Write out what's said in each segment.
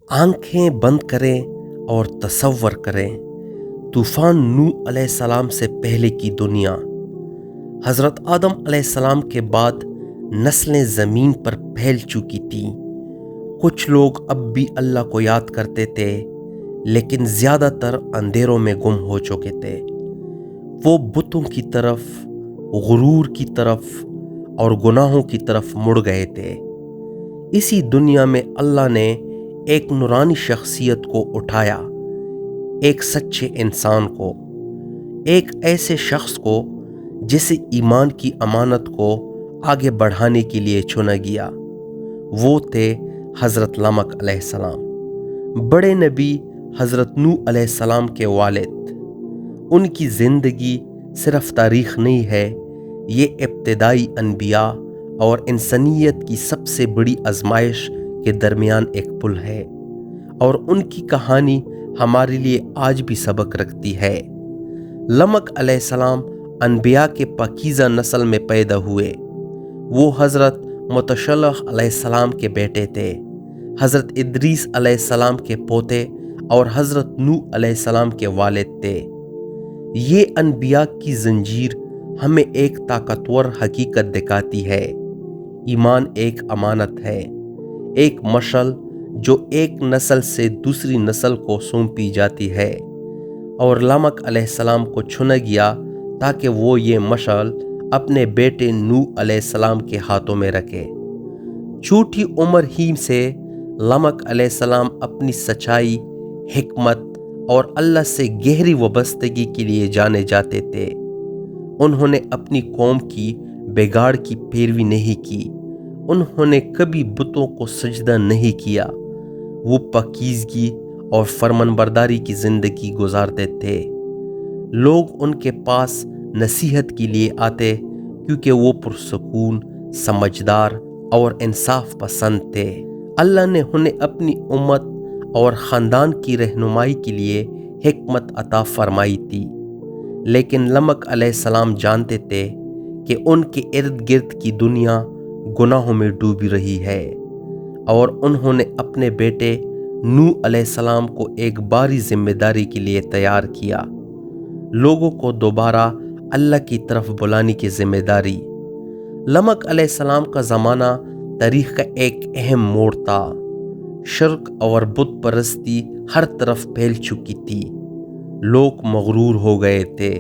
آنکھیں بند کریں اور تصور کریں طوفان نوح علیہ السلام سے پہلے کی دنیا۔ حضرت آدم علیہ السلام کے بعد نسلیں زمین پر پھیل چکی تھیں۔ کچھ لوگ اب بھی اللہ کو یاد کرتے تھے، لیکن زیادہ تر اندھیروں میں گم ہو چکے تھے۔ وہ بتوں کی طرف، غرور کی طرف اور گناہوں کی طرف مڑ گئے تھے۔ اسی دنیا میں اللہ نے ایک نورانی شخصیت کو اٹھایا، ایک سچے انسان کو، ایک ایسے شخص کو جسے ایمان کی امانت کو آگے بڑھانے کے لیے چنا گیا۔ وہ تھے حضرت لمک علیہ السلام، بڑے نبی حضرت نوح علیہ السلام کے والد۔ ان کی زندگی صرف تاریخ نہیں ہے، یہ ابتدائی انبیاء اور انسانیت کی سب سے بڑی آزمائش کے درمیان ایک پل ہے، اور ان کی کہانی ہمارے لیے آج بھی سبق رکھتی ہے۔ لمک علیہ السلام انبیاء کے پاکیزہ نسل میں پیدا ہوئے۔ وہ حضرت متشلح علیہ السلام کے بیٹے تھے، حضرت ادریس علیہ السلام کے پوتے اور حضرت نوح علیہ السلام کے والد تھے۔ یہ انبیاء کی زنجیر ہمیں ایک طاقتور حقیقت دکھاتی ہے۔ ایمان ایک امانت ہے، ایک مشعل جو ایک نسل سے دوسری نسل کو سونپی جاتی ہے، اور لمک علیہ السلام کو چنا گیا تاکہ وہ یہ مشعل اپنے بیٹے نوح علیہ السلام کے ہاتھوں میں رکھے۔ چھوٹی عمر ہی سے لمک علیہ السلام اپنی سچائی، حکمت اور اللہ سے گہری وابستگی کے لیے جانے جاتے تھے۔ انہوں نے اپنی قوم کی بگاڑ کی پیروی نہیں کی، انہوں نے کبھی بتوں کو سجدہ نہیں کیا۔ وہ پاکیزگی اور فرمانبرداری کی زندگی گزارتے تھے۔ لوگ ان کے پاس نصیحت کے لیے آتے کیونکہ وہ پرسکون، سمجھدار اور انصاف پسند تھے۔ اللہ نے انہیں اپنی امت اور خاندان کی رہنمائی کے لیے حکمت عطا فرمائی تھی، لیکن لمک علیہ السلام جانتے تھے کہ ان کے ارد گرد کی دنیا گناہوں میں ڈوبی رہی ہے، اور انہوں نے اپنے بیٹے نوح علیہ السلام کو ایک بڑی ذمہ داری کے لیے تیار کیا، لوگوں کو دوبارہ اللہ کی طرف بلانے کی ذمہ داری۔ لمک علیہ السلام کا زمانہ تاریخ کا ایک اہم موڑ تھا۔ شرک اور بت پرستی ہر طرف پھیل چکی تھی، لوگ مغرور ہو گئے تھے،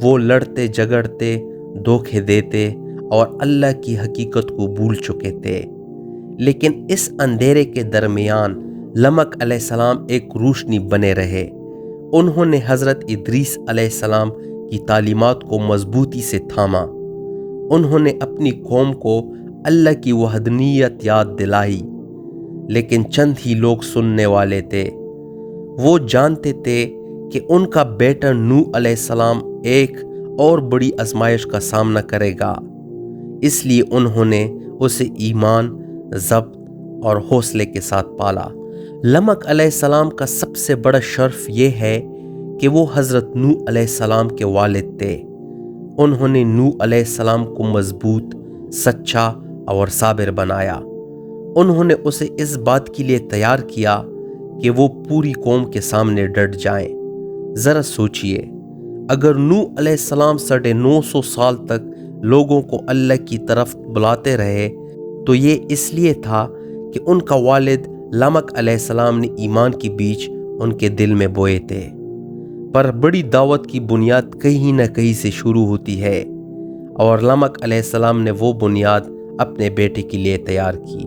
وہ لڑتے جھگڑتے، دھوکے دیتے اور اللہ کی حقیقت کو بھول چکے تھے۔ لیکن اس اندھیرے کے درمیان لمک علیہ السلام ایک روشنی بنے رہے۔ انہوں نے حضرت ادریس علیہ السلام کی تعلیمات کو مضبوطی سے تھاما۔ انہوں نے اپنی قوم کو اللہ کی وحدانیت یاد دلائی، لیکن چند ہی لوگ سننے والے تھے۔ وہ جانتے تھے کہ ان کا بیٹا نوح علیہ السلام ایک اور بڑی آزمائش کا سامنا کرے گا، اس لیے انہوں نے اسے ایمان، ضبط اور حوصلے کے ساتھ پالا۔ لمک علیہ السلام کا سب سے بڑا شرف یہ ہے کہ وہ حضرت نوح علیہ السلام کے والد تھے۔ انہوں نے نوح علیہ السلام کو مضبوط، سچا اور صابر بنایا۔ انہوں نے اسے اس بات کے لیے تیار کیا کہ وہ پوری قوم کے سامنے ڈٹ جائیں۔ ذرا سوچئے، اگر نوح علیہ السلام 950 سال تک لوگوں کو اللہ کی طرف بلاتے رہے تو یہ اس لیے تھا کہ ان کا والد لمک علیہ السلام نے ایمان کی بیج ان کے دل میں بوئے تھے۔ پر بڑی دعوت کی بنیاد کہیں نہ کہیں سے شروع ہوتی ہے، اور لمک علیہ السلام نے وہ بنیاد اپنے بیٹے کے لیے تیار کی۔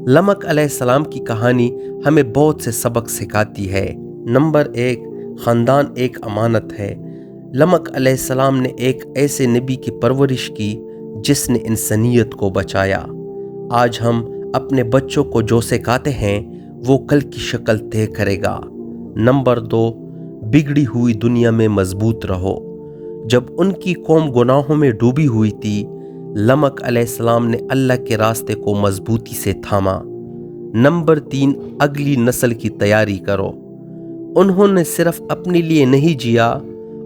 لمک علیہ السلام کی کہانی ہمیں بہت سے سبق سکھاتی ہے۔ نمبر 1، خاندان ایک امانت ہے۔ لمک علیہ السلام نے ایک ایسے نبی کی پرورش کی جس نے انسانیت کو بچایا۔ آج ہم اپنے بچوں کو جو سکھاتے ہیں وہ کل کی شکل طے کرے گا۔ نمبر 2، بگڑی ہوئی دنیا میں مضبوط رہو۔ جب ان کی قوم گناہوں میں ڈوبی ہوئی تھی، لمک علیہ السلام نے اللہ کے راستے کو مضبوطی سے تھاما۔ نمبر 3، اگلی نسل کی تیاری کرو۔ انہوں نے صرف اپنے لیے نہیں جیا،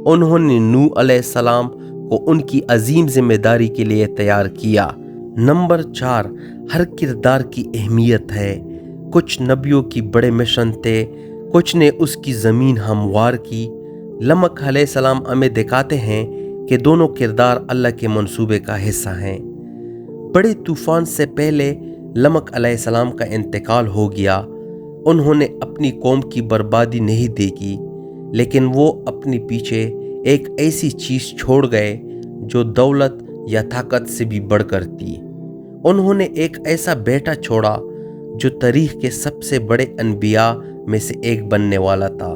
انہوں نے نوح علیہ السلام کو ان کی عظیم ذمہ داری کے لیے تیار کیا۔ نمبر 4، ہر کردار کی اہمیت ہے۔ کچھ نبیوں کی بڑے مشن تھے، کچھ نے اس کی زمین ہموار کی۔ لمک علیہ السلام ہمیں دکھاتے ہیں کہ دونوں کردار اللہ کے منصوبے کا حصہ ہیں۔ بڑے طوفان سے پہلے لمک علیہ السلام کا انتقال ہو گیا۔ انہوں نے اپنی قوم کی بربادی نہیں دیکھی، لیکن وہ اپنے پیچھے ایک ایسی چیز چھوڑ گئے جو دولت یا طاقت سے بھی بڑھ کر تھی۔ انہوں نے ایک ایسا بیٹا چھوڑا جو تاریخ کے سب سے بڑے انبیاء میں سے ایک بننے والا تھا۔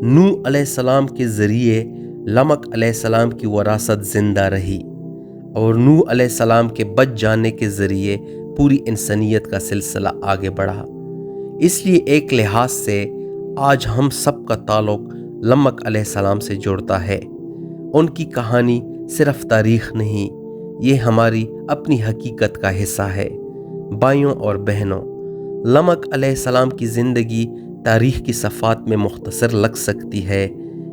نوح علیہ السلام کے ذریعے لمک علیہ السلام کی وراثت زندہ رہی، اور نوح علیہ السلام کے بچ جانے کے ذریعے پوری انسانیت کا سلسلہ آگے بڑھا۔ اس لیے ایک لحاظ سے آج ہم سب کا تعلق لمک علیہ السلام سے جڑتا ہے۔ ان کی کہانی صرف تاریخ نہیں، یہ ہماری اپنی حقیقت کا حصہ ہے۔ بھائیوں اور بہنوں، لمک علیہ السلام کی زندگی تاریخ کی صفحات میں مختصر لگ سکتی ہے،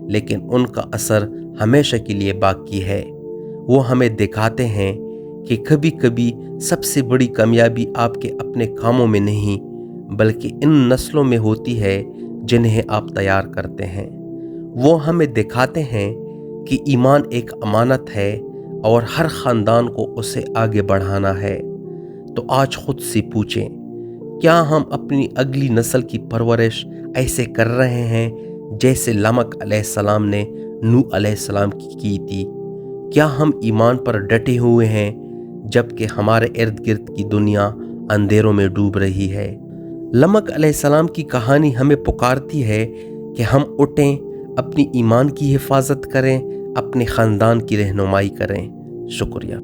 لیکن ان کا اثر ہمیشہ کے لیے باقی ہے۔ وہ ہمیں دکھاتے ہیں کہ کبھی کبھی سب سے بڑی کامیابی آپ کے اپنے کاموں میں نہیں، بلکہ ان نسلوں میں ہوتی ہے جنہیں آپ تیار کرتے ہیں۔ وہ ہمیں دکھاتے ہیں کہ ایمان ایک امانت ہے اور ہر خاندان کو اسے آگے بڑھانا ہے۔ تو آج خود سے پوچھیں، کیا ہم اپنی اگلی نسل کی پرورش ایسے کر رہے ہیں جیسے لمک علیہ السلام نے نوح علیہ السلام کی تھی؟ کیا ہم ایمان پر ڈٹے ہوئے ہیں جبکہ ہمارے ارد گرد کی دنیا اندھیروں میں ڈوب رہی ہے؟ لمک علیہ السلام کی کہانی ہمیں پکارتی ہے کہ ہم اٹھیں، اپنی ایمان کی حفاظت کریں، اپنے خاندان کی رہنمائی کریں۔ شکریہ۔